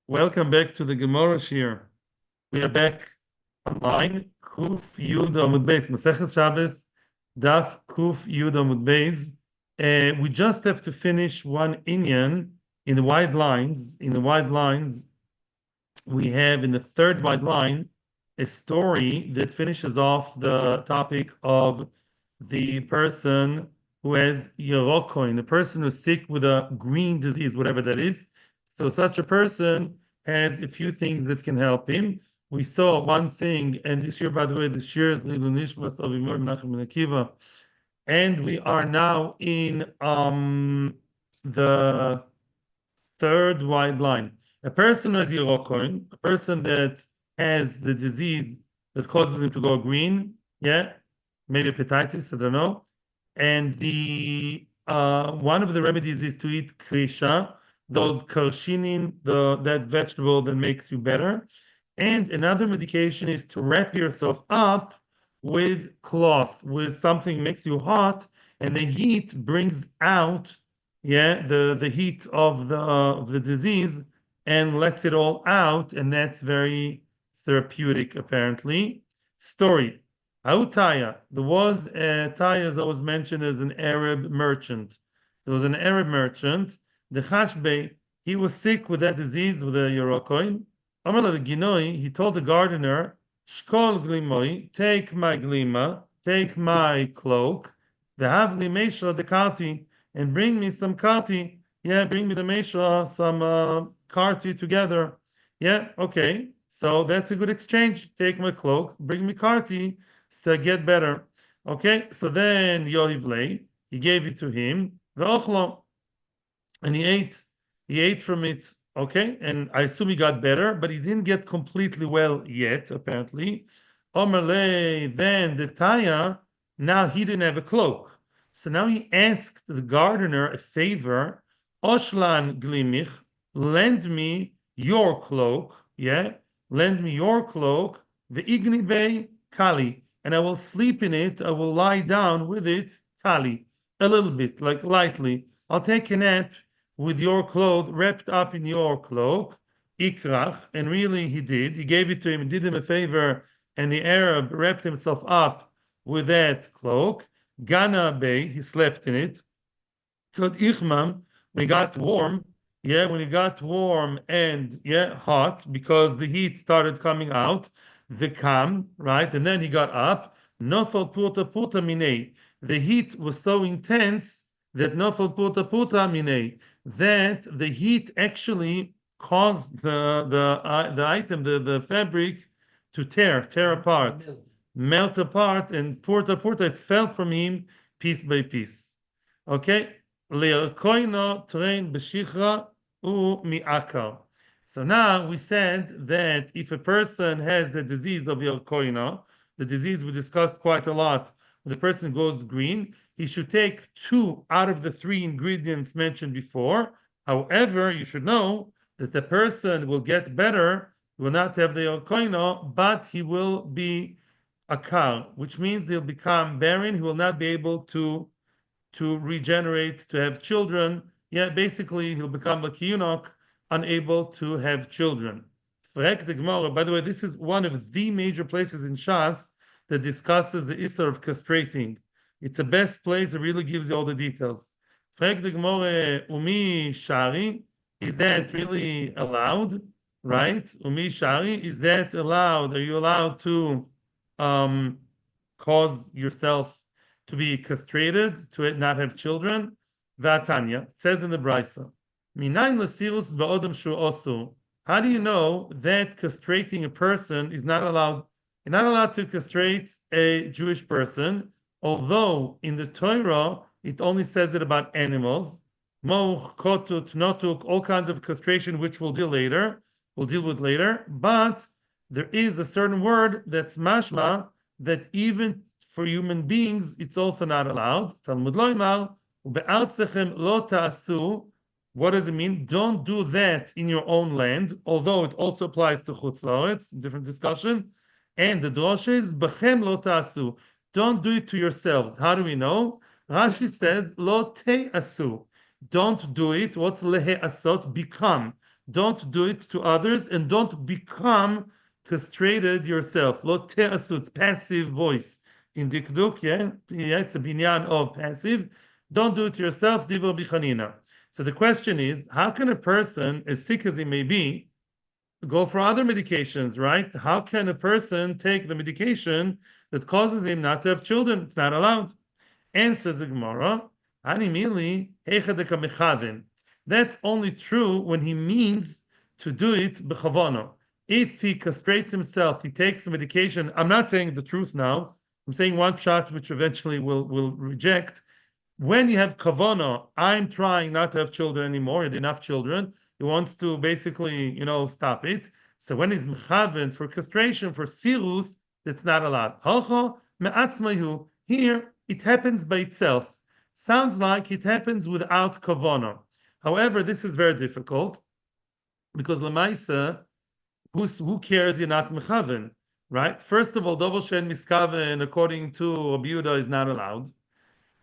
Welcome back to the Gemara Shir. We are back online. Kuf Yud Amud Beis, Maseches Shabbos, Daf Kuf Yud Amud Beis. We just have to finish one inyan in the wide lines. In the wide lines, we have in the third wide line a story that finishes off the topic of the person who has Yerokoin, the person who's sick with a green disease, whatever that is. So such a person has a few things that can help him. We saw one thing, and this year, by the way, this year is Lilu Nishmas of Imor Menachem ben Akiva, and we are now in the third wide line. A person who has Yerokoin, a person that has the disease that causes him to go green, yeah, maybe hepatitis, I don't know. And the one of the remedies is to eat krisha, those karshinin, that vegetable that makes you better. And another medication is to wrap yourself up with cloth, with something makes you hot, and the heat brings out, yeah, the heat of the disease and lets it all out, and that's very therapeutic, apparently. Story. Autaya. There was Taya is always mentioned as an Arab merchant. There was an Arab merchant. The Chashbei, he was sick with that disease, with the Yorokoin. Amar the Ginoi, he told the gardener, Shkol glimoi, take my glima, take my cloak, v'havli meisha dekati, and bring me some kati. Yeah, bring me the meisha, some kati together. Yeah, okay. So that's a good exchange. Take my cloak, bring me kati, so get better. Okay, so then Yohivlei, he gave it to him, v'ochlo, and he ate from it. Okay, and I assume he got better, but he didn't get completely well yet, apparently. Omerle, then the Taya, now he didn't have a cloak. So now he asked the gardener a favor, Oshlan glimich, lend me your cloak, yeah, lend me your cloak, ve'igni bei kali, and I will sleep in it, I will lie down with it, kali, a little bit, like lightly. I'll take a nap with your cloth wrapped up in your cloak, ikrach, and really he did. He gave it to him, did him a favor, and the Arab wrapped himself up with that cloak. Gana Bey, he slept in it. Kod ichmam, when he got warm, yeah, when he got warm and hot, because the heat started coming out, the kam, right, and then he got up. Nofal purta purta minei. The heat was so intense that nofal purta purta minei, that the heat actually caused the item, the fabric, to tear apart, melt apart, and purta purta, it fell from him piece by piece. Okay, le'koino train b'shichra u mi'akar. So now we said that if a person has the disease of Yelkoina, the disease we discussed quite a lot, when the person goes green, he should take 2 out of the 3 ingredients mentioned before. However, you should know that the person will get better, will not have the Yelkoina, but he will be akar, which means he'll become barren, he will not be able to regenerate, to have children. Yeah, basically he'll become like eunuch, unable to have children. Frek the Gemara, by the way, this is one of the major places in Shas that discusses the Isser of castrating. It's the best place, it really gives you all the details. Frek the Gemara, Umi Shari, is that really allowed? Right? Umi Shari, is that allowed? Are you allowed to cause yourself to be castrated, to not have children? Vatanya, it says in the Brisa, Minayin lasirus ba'odam shu osu. How do you know that castrating a person is not allowed? You're not allowed to castrate a Jewish person, although in the Torah it only says it about animals. Moch, kotut, notuk, all kinds of castration, which we'll deal with later. But there is a certain word that's mashma that even for human beings it's also not allowed. Talmud loymar ube'artzechem lo ta'asu. What does it mean? Don't do that in your own land, although it also applies to chutz la'aretz, different discussion. And the drosha is bechem lo ta'asu. Don't do it to yourselves. How do we know? Rashi says lo te'asu. Don't do it. What's lehe'asot? Become. Don't do it to others, and don't become castrated yourself. Lo te'asu, it's passive voice. In Dikduk, yeah, it's a binyan of passive. Don't do it to yourself, divrei bichanina. So the question is, how can a person, as sick as he may be, go for other medications, right? How can a person take the medication that causes him not to have children? It's not allowed. Answers the Gemara, Animili heichadeka mechaven. That's only true when he means to do it b'chavana. If he castrates himself, he takes the medication. I'm not saying the truth now. I'm saying one shot, which eventually will reject. When you have kavana, I'm trying not to have children anymore. He had enough children. He wants to basically, stop it. So when he's mechaven for castration, for sirus, that's not allowed. Halcha me'atzmahu. Here, it happens by itself. Sounds like it happens without kavana. However, this is very difficult because lemaisa, who cares you're not mechaven, right? First of all, dovel shen miskaven, according to Rabbi Yehuda, is not allowed.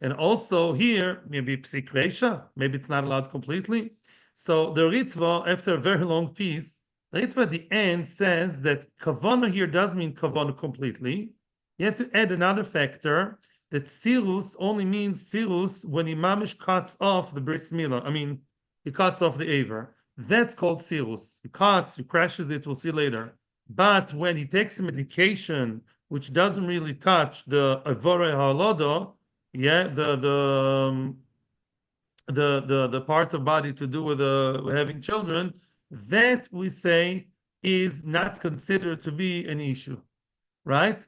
And also here, maybe psikresha, maybe it's not allowed completely. So the Ritva, after a very long piece, the Ritva at the end says that kavana here does mean kavana completely. You have to add another factor that sirus only means sirus when imamish cuts off the bris milah. I mean, he cuts off the aver. That's called sirus. He cuts, he crashes it, we'll see later. But when he takes a medication which doesn't really touch the avore halodo, yeah, the parts of body to do with having children, that we say is not considered to be an issue, right?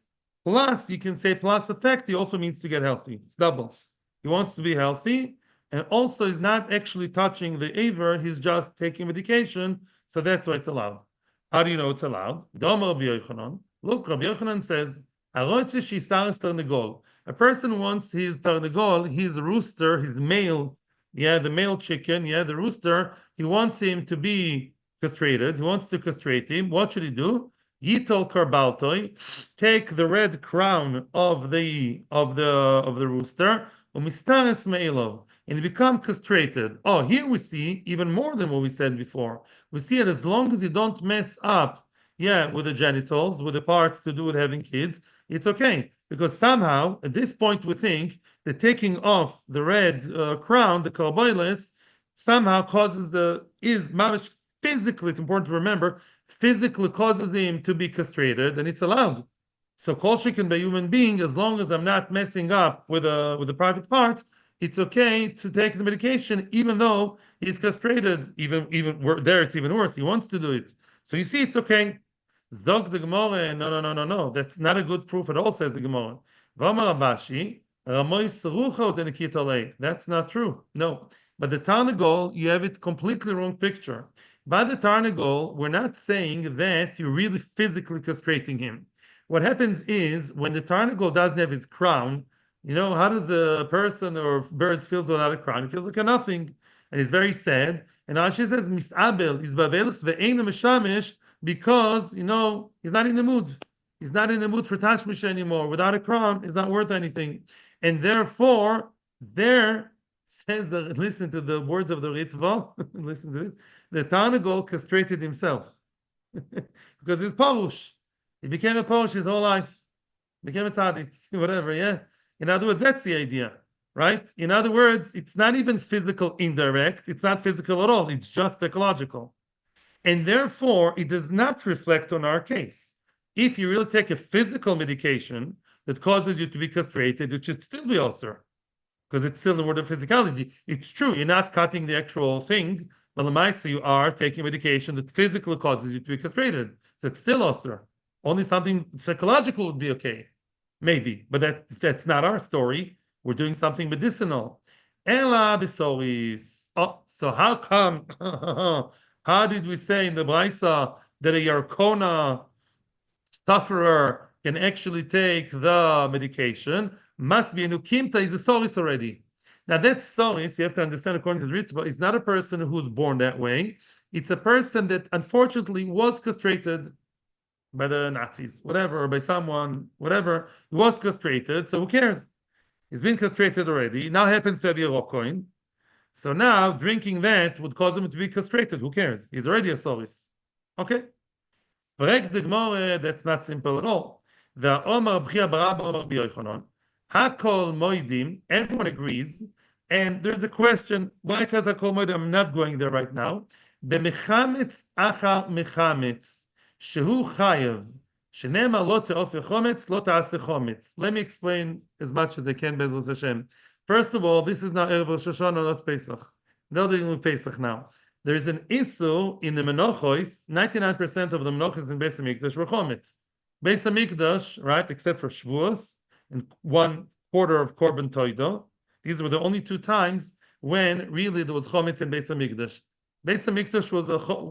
Plus, you can say plus effect, he also means to get healthy. It's double. He wants to be healthy, and also is not actually touching the aver, he's just taking medication, so that's why it's allowed. How do you know it's allowed? Look, Rabbi Yochanan says, a person wants his tarnegol, his rooster, his male, the male chicken, the rooster, he wants him to be castrated. He wants to castrate him. What should he do? Yitol karbaltoi, take the red crown of the rooster, umistares me'elov, and become castrated. Oh, here we see even more than what we said before. We see it as long as you don't mess up, with the genitals, with the parts to do with having kids, it's okay. Because somehow, at this point, we think that taking off the red crown, the karboilis, somehow causes mamish physically, it's important to remember, physically causes him to be castrated, and it's allowed. So kol shekin by human being, as long as I'm not messing up with the private parts, it's okay to take the medication, even though he's castrated. Even there, it's even worse. He wants to do it. So you see, it's okay. Zog the Gemara, no. That's not a good proof at all, says the Gemara. V'amar Abashi, Ramoy Serucha Udenikitolei. That's not true. No. But the Tarnagol, you have it completely wrong picture. By the Tarnagol, we're not saying that you're really physically castrating him. What happens is, when the Tarnagol doesn't have his crown, how does a person or bird feel without a crown? He feels like a nothing. And he's very sad. And Rashi says, Misabel is Bavelus ve'eina meshamish, because he's not in the mood. He's not in the mood for tashmish anymore. Without a crown, it's not worth anything. And therefore, there says that, listen to the words of the Ritva, listen to this, the Tarnagol castrated himself. Because he's Parush. He became a Parush his whole life. Became a tzaddik, whatever, In other words, that's the idea, right? In other words, it's not even physical indirect. It's not physical at all. It's just psychological. And therefore, it does not reflect on our case. If you really take a physical medication that causes you to be castrated, it should still be ulcer, because it's still the word of physicality. It's true, you're not cutting the actual thing, but the might say you are taking medication that physically causes you to be castrated. So it's still ulcer. Only something psychological would be okay. Maybe, but that's not our story. We're doing something medicinal. Ela besoris. Oh, so how come? How did we say in the Braisa that a Yarkona sufferer can actually take the medication? Must be a Nukimta is a soris already. Now that soris, you have to understand according to the Ritva, is not a person who's born that way. It's a person that unfortunately was castrated by the Nazis, whatever, or by someone, whatever. He was castrated, so who cares? He's been castrated already. Now happens to have Yerokoin. So now drinking that would cause him to be castrated. Who cares? He's already a soris. Okay. Fragt the Gemara, that's not simple at all. The Omar B'chia Barab Omar B'yochanan. Hakol Moidim, everyone agrees, and there's a question, why it says Hakol Moidim, I'm not going there right now. B'mechametz acha mechametz, shehu chayev, shenema lo te'ofe chometz, lo ta'ase chometz. Let me explain as much as I can, Bezos Hashem. First of all, this is not Erev Rosh Hashanah, not Pesach. No dealing with Pesach now. There is an issue in the Menachos. 99% of the Menachos in Beis Hamikdash were chometz. Beis Hamikdash, right, except for Shavuos and 1/4 of Korban Toido. These were the only 2 times when really there was chometz in Beis Hamikdash. Beis Hamikdash was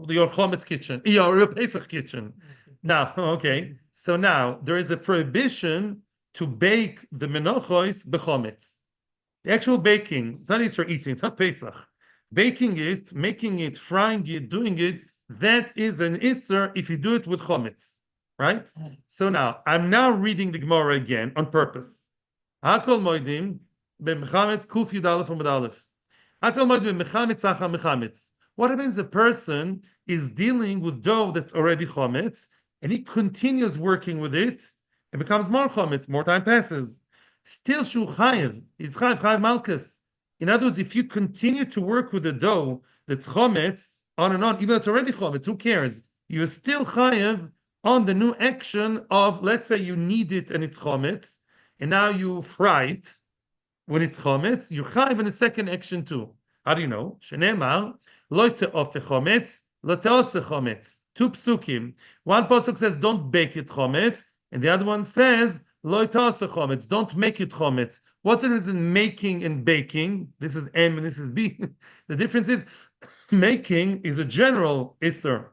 your chometz kitchen, your Pesach kitchen. Now, okay, so now there is a prohibition to bake the Menachos bechometz. The actual baking, it's not Easter eating, it's not Pesach. Baking it, making it, frying it, doing it, that is an Isser if you do it with chometz, right? So now, I'm now reading the Gemara again on purpose. Hakol moedim b'mechametz kuf yud aleph amud aleph. Hakol moedim b'mechametz acha mechametz. What happens? A person is dealing with dough that's already chometz, and he continues working with it, it becomes more chometz, more time passes. Still shu chayev, is chayev malchus. In other words, if you continue to work with the dough that's chometz on and on, even though it's already chometz, who cares? You're still chayev on the new action of, let's say you knead it and it's chometz, and now you fry it when it's chometz, you're chayev in the second action too. How do you know? Shenemar, lo te'ofe chometz, lo te'ose chometz. 2 psukim. One pasuk says, don't bake it chometz, and the other one says, lo te'ose chometz, don't make it chometz. What's the difference in making and baking? This is M and this is B. The difference is making is a general Isser,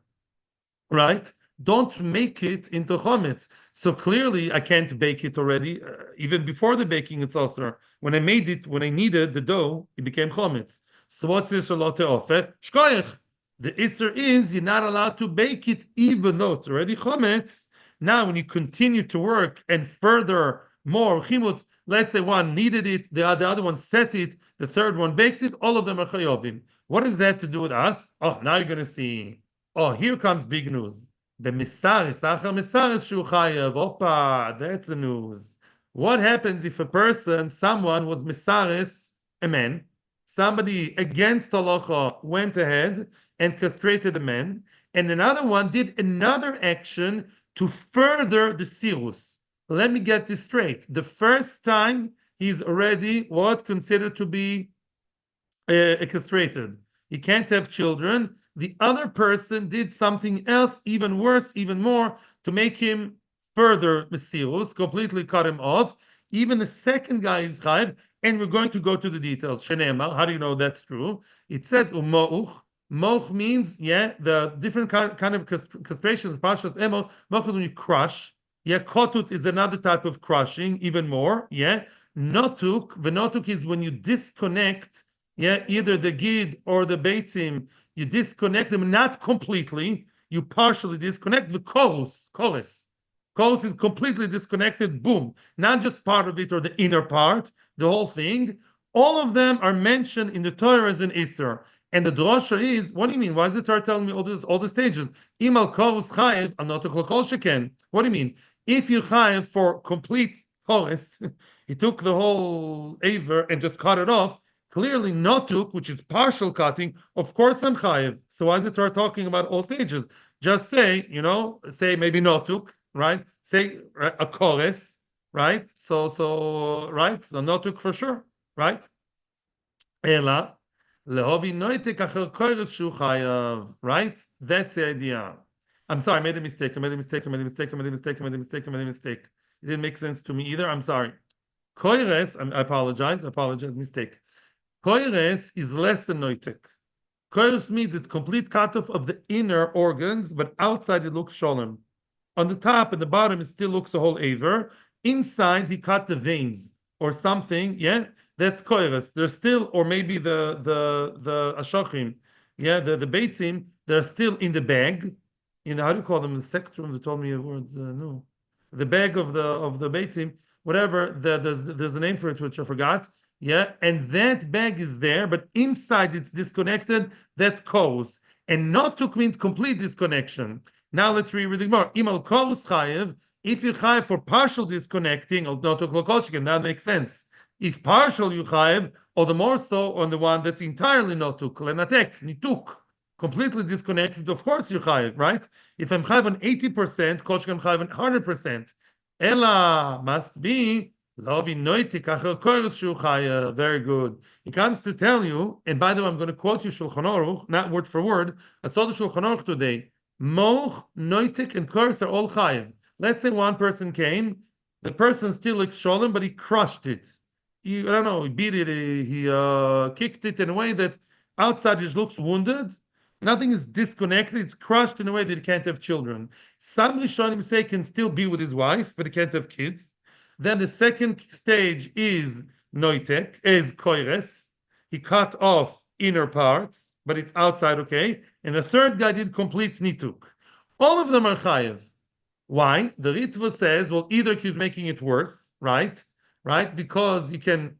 right? Don't make it into chometz. So clearly I can't bake it already. Even before the baking, it's also. When I made it, when I kneaded the dough, it became chometz. So what's Isser lo te'ofe? Shkoyach. The Isser is you're not allowed to bake it even though it's already chometz. Now when you continue to work and further more chimutz, let's say one needed it, the other one set it, the third one baked it, all of them are chayovim. What does that have to do with us? Oh, now you're going to see. Oh, here comes big news. The misaris, achar misaris shu chayav. Opa, that's the news. What happens if a person, someone was misaris, a man, somebody against halacha went ahead and castrated a man, and another one did another action to further the sirus. Let me get this straight. The first time he's already what considered to be castrated. He can't have children. The other person did something else, even worse, even more, to make him further mesirus, completely cut him off. Even the second guy is chayiv, and we're going to go to the details. Shenema, how do you know that's true? It says umoch. Moch means the different kind of castration. Parshas emo. Moch is when you crush. Kotut is another type of crushing, even more. Notuk, the notuk is when you disconnect, either the gid or the beitzim, you disconnect them, not completely, you partially disconnect the kolos. Kolos is completely disconnected, boom. Not just part of it or the inner part, the whole thing. All of them are mentioned in the Torah as an Isser. And the drasha is, what do you mean? Why is the Torah telling me all the stages? Imal kolos chayev, I'm not a kol sheken. What do you mean? If you chayev for complete choles, he took the whole aver and just cut it off. Clearly, notuk, which is partial cutting, of course I'm chayev. So why is the Torah talking about all stages? Just say, say maybe notuk, right? Say a choles, right? So notuk for sure, right? Ela. Right? That's the idea. I'm sorry, I made a mistake. It didn't make sense to me either. I'm sorry. Koires, I apologize, mistake. Koires is less than noitek. Koires means it's complete cutoff of the inner organs, but outside it looks sholem. On the top and the bottom, it still looks the whole aver. Inside, he cut the veins or something, that's koires. They're still, or maybe the ashachim, the beitzim, they're still in the bag. How do you call them? The sectrum. They told me a word. No, the bag of the beitzim, whatever. There's a name for it which I forgot. yeah, and that bag is there, but inside it's disconnected, that's kos. And notuk means complete disconnection. Now let's read the more. Imal kos chayev, if you chayev for partial disconnecting, al notuk lokoshkin, that makes sense. If partial you chayev, or the more so on the one that's entirely notuk, lenatek, nituk, completely disconnected, of course you chayev, right? If I'm chayev on 80%, koshkin I'm chayev on 100%. Ella must be very good. He comes to tell you, and by the way, I'm going to quote you Shulchan Aruch, not word for word. I saw the Shulchan Aruch today. Moch, noitik, and curse are all chayiv. Let's say one person came, the person still looks sholem, but he crushed it. I don't know, he beat it, he kicked it in a way that outside it looks wounded. Nothing is disconnected. It's crushed in a way that he can't have children. Some Rishonim say can still be with his wife, but he can't have kids. Then the second stage is noitek, is koires. He cut off inner parts, but it's outside okay. And the third guy did complete nituk. All of them are chayev. Why? The Ritva says, well, either he's making it worse, right? Right? Because you can,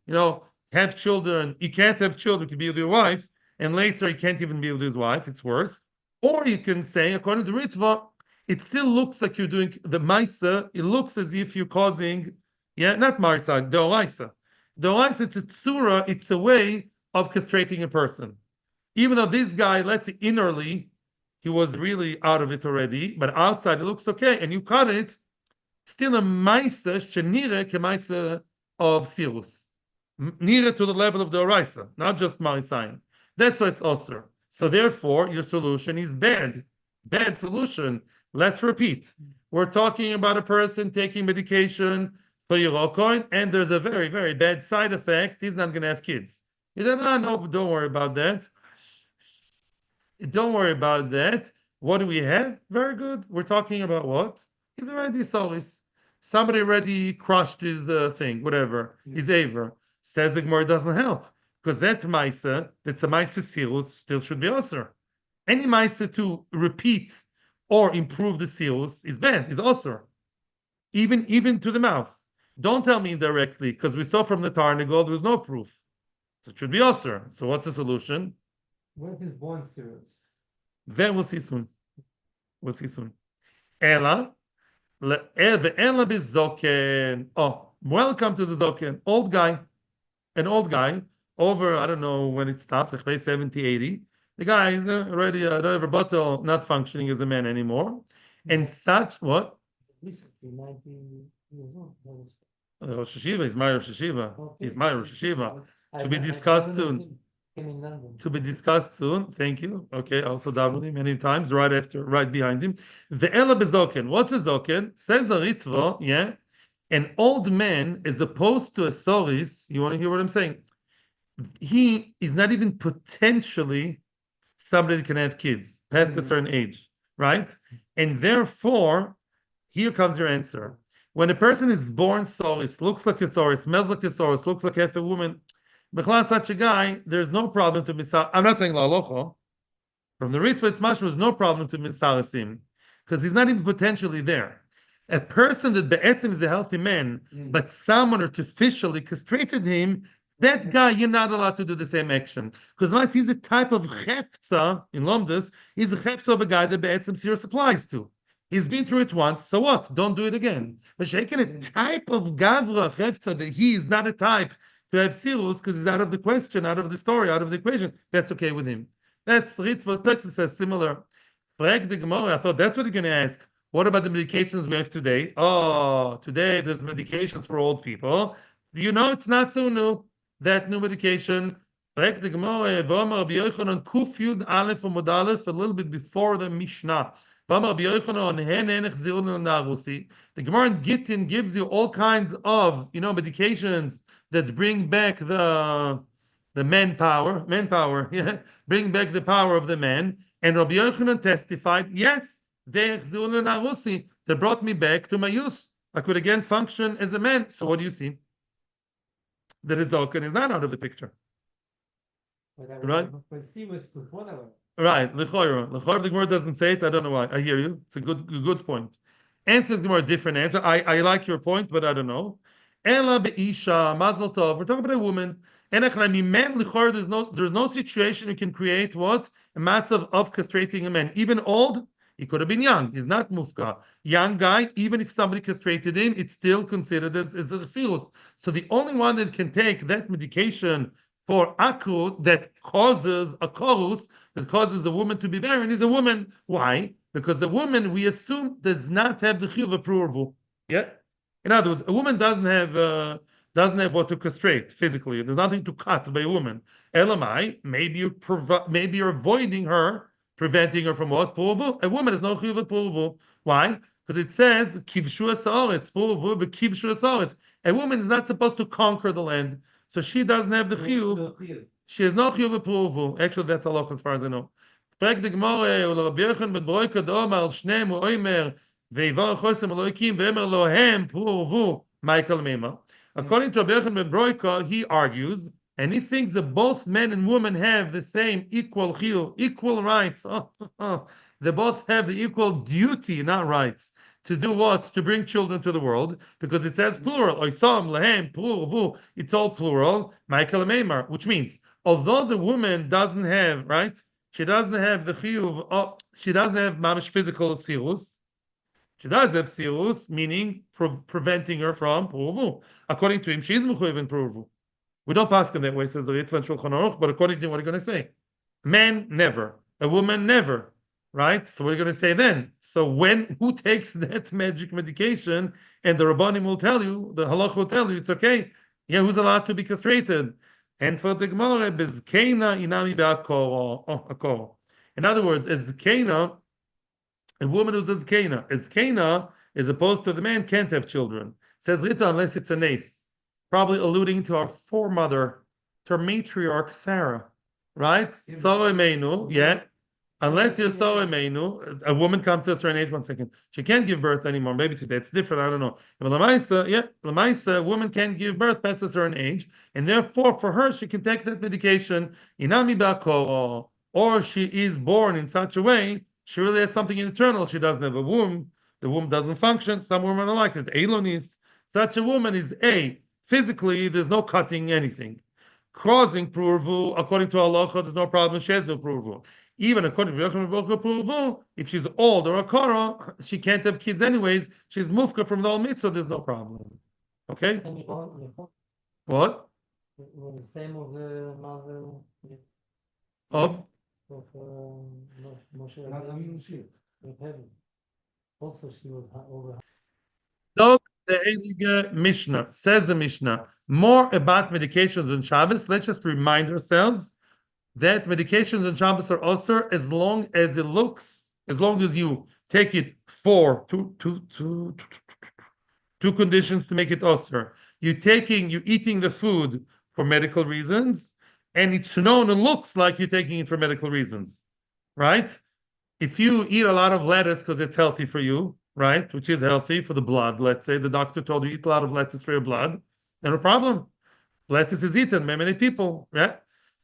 have children. You can't have children to be with your wife, and later he can't even be with his wife. It's worse. Or you can say, according to Ritva, it still looks like you're doing the Maisa. It looks as if you're causing, not Marisa, Deoraisa. Deoraisa, it's a tsura, it's a way of castrating a person. Even though this guy, let's say innerly, he was really out of it already, but outside it looks okay, and you cut it, still a Maisa, Shenire, Kemaisa of Sirus. Nearer to the level of the Oraisa, not just Marisayan. That's why it's Osir. So therefore, your solution is bad. Bad solution. Let's repeat. We're talking about a person taking medication for Yerokoin, and there's a very, very bad side effect. He's not going to have kids. You said, no, don't worry about that. Don't worry about that. What do we have? Very good. We're talking about what? He's already solis. Somebody already crushed his thing, whatever, his aver. Says the Gemara doesn't help. Because that Maisa, that's a Maisa Sirus, still should be Osir. Any Maisa to repeat or improve the Sirus is bad, is Osir. Even to the mouth. Don't tell me indirectly, because we saw from the Tarnagol there was no proof. So it should be Osir. So what's the solution? What if it's born Sirus? That we'll see soon. We'll see soon. Ella, the Ella Bizoken. Oh, welcome to the Zoken. An old guy, over, I don't know when it stops, like maybe 70, 80. The guy is already rebuttal, not functioning as a man anymore. And such, what? Recently, 90 years old. Rosh Hashiva, he's my Rosh Hashiva. Okay. He's my Rosh Hashiva. To be discussed soon. In London. To be discussed soon. Thank you. Okay, also davening many times, right behind him. The Ela Bezoken. What's a Zoken? Says the Ritva, an old man, as opposed to a Soris, you want to hear what I'm saying? He is not even potentially somebody that can have kids past a certain age, right? And therefore, here comes your answer. When a person is born Soris, looks like a Soris, smells like a Soris, looks like half a woman, B'chlas, such a guy, there's no problem to misal. I'm not saying la'alocha. From the Ritva, it's mashma, there's no problem to misalasim, because he's not even potentially there. A person that be'etzim is a healthy man, but someone artificially castrated him, that guy, you're not allowed to do the same action. Because unless he's a type of chefza in Lomdus, he's a chefza of a guy that be'etzim serious applies to. He's been through it once, so what? Don't do it again. But shaking a type of gavra chefza that he is not a type to have sirus because he's out of the question, out of the story, out of the equation, that's okay with him. That's Ritva Tosis says similar. Frag the Gemara, I thought that's what you're going to ask. What about the medications we have today? Oh, today there's medications for old people. Do you know it's not so new? That new medication. Frag the Gemara, V'amar Rabbi Yochanan, Kuf Yud Aleph Amud Aleph, a little bit before the Mishnah. V'amar Rabbi Yochanan, Hen Enech Zirun Narusi. The Gemara in Gittin gives you all kinds of, medications that bring back the manpower, bring back the power of the man. And Rabbi Yochanan testified, yes, they brought me back to my youth. I could again function as a man. So what do you see? The Rizokan is not out of the picture. Right? Right. L'choira. The Gemara doesn't say it. I don't know why. I hear you. It's a good point. Answers Gemara different answer. I like your point, but I don't know. Ela be'isha, mazel tov. We're talking about a woman. Man, there's no situation you can create what? A matzav of castrating a man. Even old, he could have been young. He's not mufka. Young guy, even if somebody castrated him, it's still considered as a chassidus. So the only one that can take that medication for akrus that causes a chorus, that causes a woman to be barren, is a woman. Why? Because the woman, we assume, does not have the chiyuv approval. Yeah. In other words, a woman doesn't have what to castrate physically. There's nothing to cut by a woman. Elamai, maybe you're avoiding her, preventing her from what? Purvu. A woman has no chiyuv purvu. Why? Because it says kivshu asaretz purvu kivshu asaretz. A woman is not supposed to conquer the land, so she doesn't have the chiyuv. She has no chiyuv purvu. Actually, that's halacha as far as I know. Frag the Gemara, ul Rabbi Yochanan ben Broika d'Omar al Shneim u'Omer ve'Ivar chosem Elokim ve'Emer lohem purvu Michael Mema. According to Rabbi Yochanan ben Broika, he argues, and he thinks that both men and women have the same equal chiyuv, equal rights. They both have the equal duty, not rights, to do what? To bring children to the world, because it says plural. Oisam, lehem, purvu. It's all plural. Michael Mema, which means, although the woman doesn't have, right? She doesn't have the chiyuv. She doesn't have mamish physical sirus. She does have sirus, meaning preventing her from purvu. According to him, she is mechuyev in purvu. We don't pass in that way, says the Ritva and Shulchan Aruch. But according to him, what are you going to say? Man never, a woman never, right? So what are you going to say then? So who takes that magic medication, and the Rabbanim will tell you, the Halacha will tell you, it's okay. Yeah, who's allowed to be castrated? And for the Gemara, bezkeina inami be'akoro. In other words, as zkeina, a woman who's a zkeina, as opposed to the man, can't have children. Says Rita, unless it's a nace, probably alluding to our foremother, to our matriarch Sarah, right? Sarah Meinu, yeah. Unless you're Sarah Meinu, a woman comes to a certain age. 1 second, she can't give birth anymore. Maybe today it's different. I don't know. But Lamaisa, a woman can't give birth past a certain age, and therefore, for her, she can take that medication. Inami bako, or she is born in such a way she really has something internal. She doesn't have a womb. The womb doesn't function. Some women are like it. Elonis. Such a woman is physically, there's no cutting anything. Causing purvu, according to halacha, there's no problem. She has no purvu. Even according to purvu, if she's old or a kara, she can't have kids anyways. She's mufka from the whole mitzvah. There's no problem. Okay. What? The same of the mother Of? Moshe Rabbeinu. Also, she was over. Dog the Heilige Mishnah, says the Mishnah, more about medications on Shabbos. Let's just remind ourselves that medications on Shabbos are also as long as it looks, as long as you take it for two conditions to make it also. You're eating the food for medical reasons, and it's known and looks like you're taking it for medical reasons, right? If you eat a lot of lettuce because it's healthy for you, right, which is healthy for the blood, let's say the doctor told you eat a lot of lettuce for your blood, no problem. Lettuce is eaten by many people, right?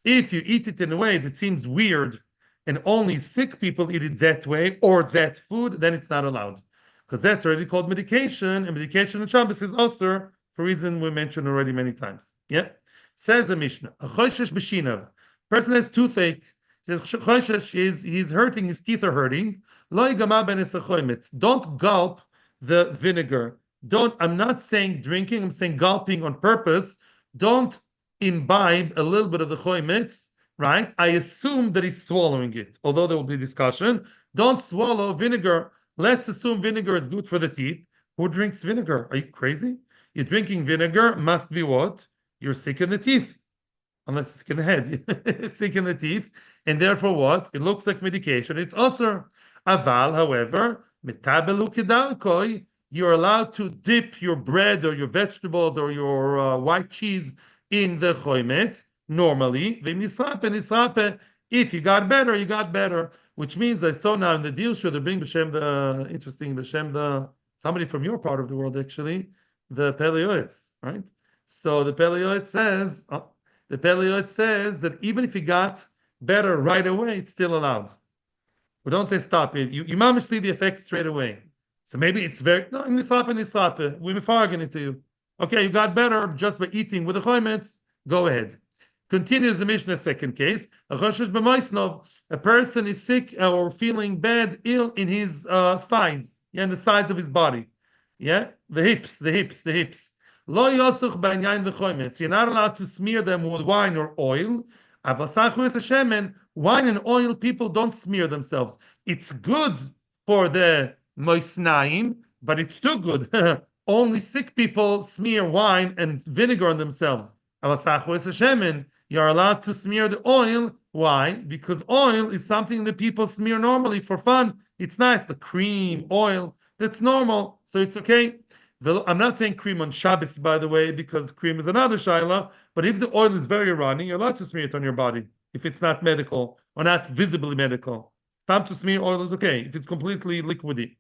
If you eat it in a way that seems weird and only sick people eat it that way or that food, then it's not allowed. Because that's already called medication, and medication on Shabbos is also for reason we mentioned already many times. Yeah? Says the Mishnah, a choshesh b'shinav. Person has toothache. Says choshesh he's hurting, his teeth are hurting. Lo yigama ben esachoymetz. Don't gulp the vinegar. I'm not saying drinking, I'm saying gulping on purpose. Don't imbibe a little bit of the choymetz, right? I assume that he's swallowing it, although there will be discussion. Don't swallow vinegar. Let's assume vinegar is good for the teeth. Who drinks vinegar? Are you crazy? You're drinking vinegar, must be what? You're sick in the teeth. Unless you're sick in the head. Sick in the teeth. And therefore what? It looks like medication. It's also aval, however, metabelu kedalkoi, you're allowed to dip your bread or your vegetables or your white cheese in the choymetz normally. If you got better, you got better. Which means I saw now in the deal show they bring somebody from your part of the world actually, the Peleoitz, right? So the Peleoitz says that even if you got better right away, it's still allowed. We don't say stop it. You mamish see the effect straight away. So maybe it's very no nisrape. We're farging it to you. Okay, you got better just by eating with the chometz. Go ahead. Continues the Mishnah second case. A person is sick or feeling bad, ill in his thighs, yeah, in the sides of his body. Yeah, the hips. Lo yosuch b'anyayin v'chometz. You're not allowed to smear them with wine or oil. Avasachu es hashemen. Wine and oil, people don't smear themselves. It's good for the moisnaim, but it's too good. Only sick people smear wine and vinegar on themselves. Avasachu es hashemen. You're allowed to smear the oil. Why? Because oil is something that people smear normally for fun. It's nice. The cream, oil, that's normal. So it's okay. I'm not saying cream on Shabbos, by the way, because cream is another shaila. But if the oil is very runny, you're allowed to smear it on your body if it's not medical or not visibly medical. Time to smear oil is okay if it's completely liquidy.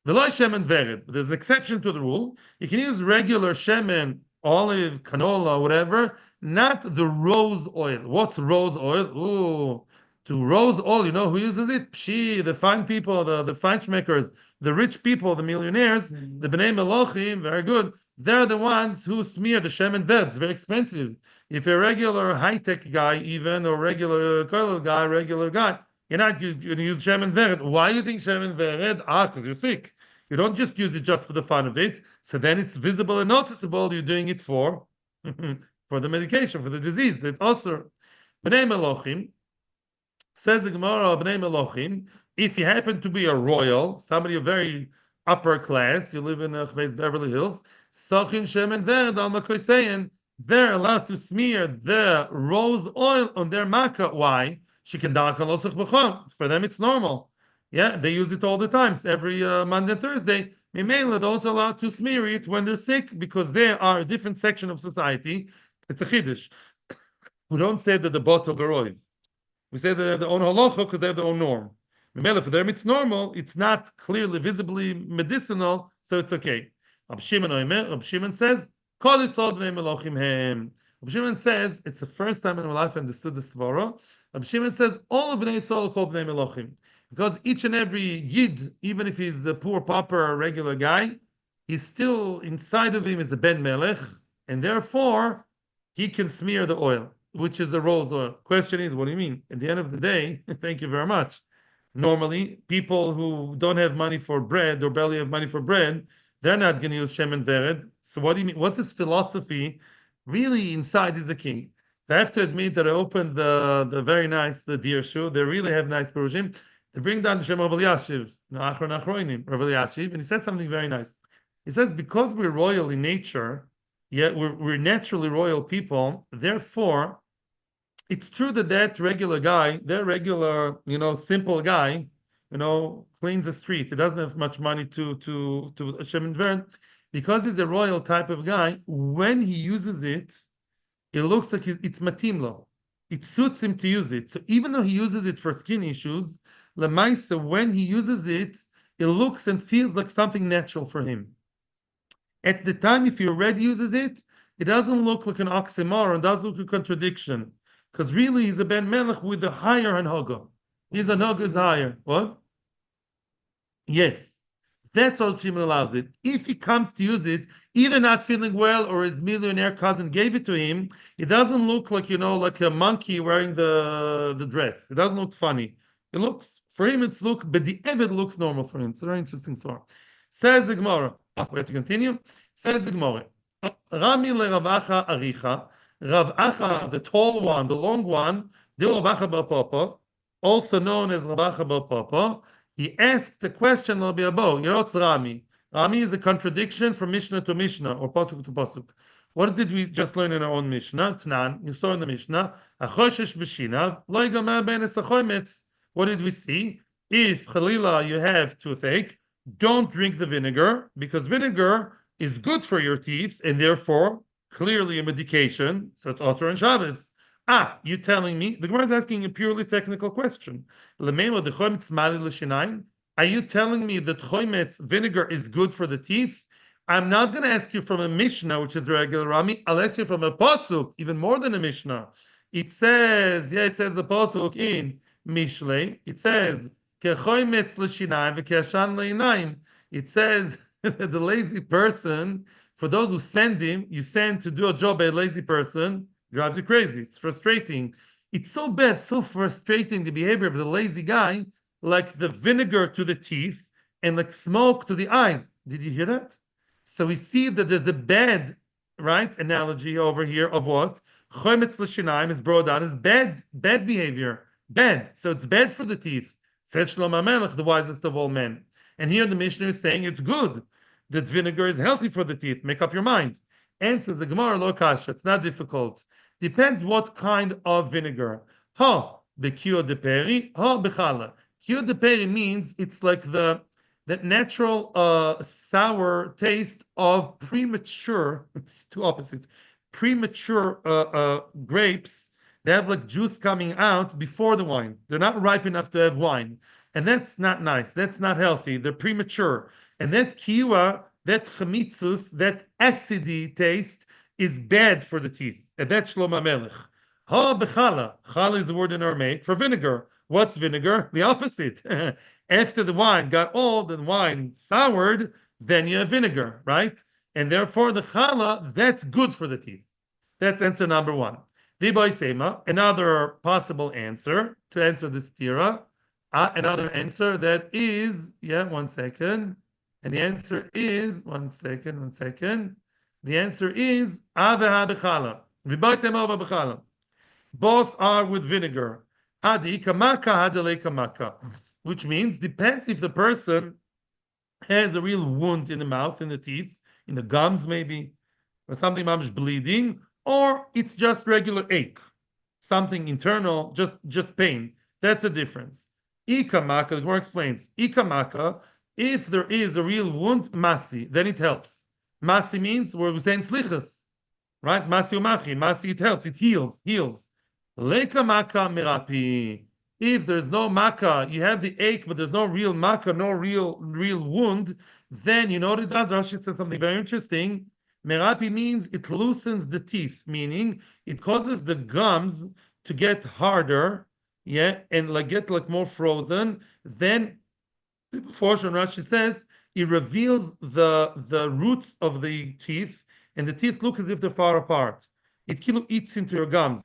V'lo shemen vered. There's an exception to the rule. You can use regular shemen, olive, canola, whatever, not the rose oil. What's rose oil? Ooh, to rose oil, you know who uses it? Pshi, the fine people, the feinschmeckers, the rich people, the millionaires, the Bnei Melochim, very good. They're the ones who smear the shemen vered. It's very expensive. If you're a regular high-tech guy, even, or regular guy, you're not going to use shemen vered. Why are you using shemen vered? Because you're sick. You don't just use it just for the fun of it. So then it's visible and noticeable. You're doing it for for the medication, for the disease. It's also Bnei Melochim. Says the Gemara, Bnei Melochim, if you happen to be a royal, somebody of very upper class, you live in Beverly Hills, Sachin shemen vered al makosein, they're allowed to smear the rose oil on their makkah. Why? For them, it's normal. Yeah, they use it all the time. Every Monday and Thursday. Memela, they're also allowed to smear it when they're sick because they are a different section of society. It's a chiddush. We don't say that the bottle geroiv. We say they have their own halacha because they have their own norm. Memela, for them it's normal. It's not clearly, visibly medicinal, so it's okay. Rab Shimon says, Kol Yisrael b'nei Melochim hem. Rab Shimon says, it's the first time in my life I understood this svara. Rab Shimon says, all of b'nei Yisrael are called b'nei Melochim. Because each and every yid, even if he's a poor pauper or regular guy, he's still inside of him is a ben melech, and therefore he can smear the oil, which is the rose oil. Question is, what do you mean? At the end of the day, thank you very much. Normally, people who don't have money for bread or barely have money for bread, they're not going to use shemen vered. So what do you mean? What's his philosophy? Really, inside is the king. I have to admit that I opened the very nice the deer shoe. They really have nice perujim. They bring down the Shem Rav Elyashiv, Rav Elyashiv, and he said something very nice. He says, because we're royal in nature, yet we're naturally royal people, therefore, it's true that regular guy, that regular, simple guy, cleans the street. He doesn't have much money to Shemin Vern. Because he's a royal type of guy, when he uses it, it looks like it's matimlo. It suits him to use it. So even though he uses it for skin issues, Lemaisa, when he uses it, it looks and feels like something natural for him. At the time, if your red uses it, it doesn't look like an oxymoron, it doesn't look like a contradiction. Because really, he's a Ben Melech with a higher Hanhoga. His Hanhoga is higher. What? Yes. That's all Shimon allows it. If he comes to use it, either not feeling well or his millionaire cousin gave it to him, it doesn't look like, like a monkey wearing the dress. It doesn't look funny. It looks, for him, but the Eved looks normal for him. It's a very interesting story. Says the Gemara. We have to continue. Says the Gemara. Rami le Rav Acha Aricha. Rav Acha, the tall one, the long one, the Rav Acha bar Papa, also known as Rav Acha bar Papa, he asked the question of Yabo. What's Rami? Rami is a contradiction from Mishnah to Mishnah, or Pasuk to Pasuk. What did we just learn in our own Mishnah? Tnan, you saw in the Mishnah, Achoshesh b'shinav, lo yigamer ben esachometz. What did we see? If Chalila you have toothache, don't drink the vinegar, because vinegar is good for your teeth, and therefore clearly a medication, so it's Otter and Shabbos. You're telling me, the Gemara is asking a purely technical question. Are you telling me that chometz, vinegar, is good for the teeth? I'm not going to ask you from a Mishnah, which is regular Rami. I'll ask you from a Pasuk, even more than a Mishnah. It says the Pasuk in Mishlei. It says, it says the lazy person, For those who send him, you send to do a job by a lazy person, drives you crazy. It's frustrating. It's so bad, so frustrating, the behavior of the lazy guy, like the vinegar to the teeth and like smoke to the eyes. Did you hear that? So we see that there's a bad, right, analogy over here of what? Chometz l'shinayim is brought down as bad behavior. Bad. So it's bad for the teeth. Says Shlomo HaMelech, the wisest of all men. And here the Mishnah is saying it's good that vinegar is healthy for the teeth. Make up your mind. Answers the Gemara, lo kasha. It's not difficult. Depends what kind of vinegar. Ha, bekio de peri, ha, bechala. Kio de peri means it's like that natural sour taste of premature, it's two opposites, premature grapes. They have like juice coming out before the wine. They're not ripe enough to have wine. And that's not nice. That's not healthy. They're premature. And that kiwa, that chamitzus, that acidy taste is bad for the teeth. And that's Shlomo HaMelech. Ha bechala. Chala is the word in Aramaic for vinegar. What's vinegar? The opposite. After the wine got old and wine soured, then you have vinegar, right? And therefore the chala, that's good for the teeth. That's answer number one. V'boy sema, another possible answer to answer this tira. Another answer that is, one second. And the answer is, one second. The answer is, aveha bechala. V'boy sema ava bechala. Both are with vinegar. Adi kamaka, hadele kamaka. Which means, depends if the person has a real wound in the mouth, in the teeth, in the gums maybe, or something mamish bleeding, or it's just regular ache, something internal, just pain. That's a difference. Ikamaka, the Gemara explains, Ikamaka, if there is a real wound, masi, then it helps. Masi means we're saying slichas, right? Masi umachi, masi, it helps, it heals. Lekamaka mirapi. If there's no makkah, you have the ache, but there's no real makkah, no real wound, then you know what it does? Rashi says something very interesting. Merapi means it loosens the teeth, meaning it causes the gums to get harder, and like get like more frozen. Then before Rashi says it reveals the roots of the teeth, and the teeth look as if they're far apart. It eats into your gums.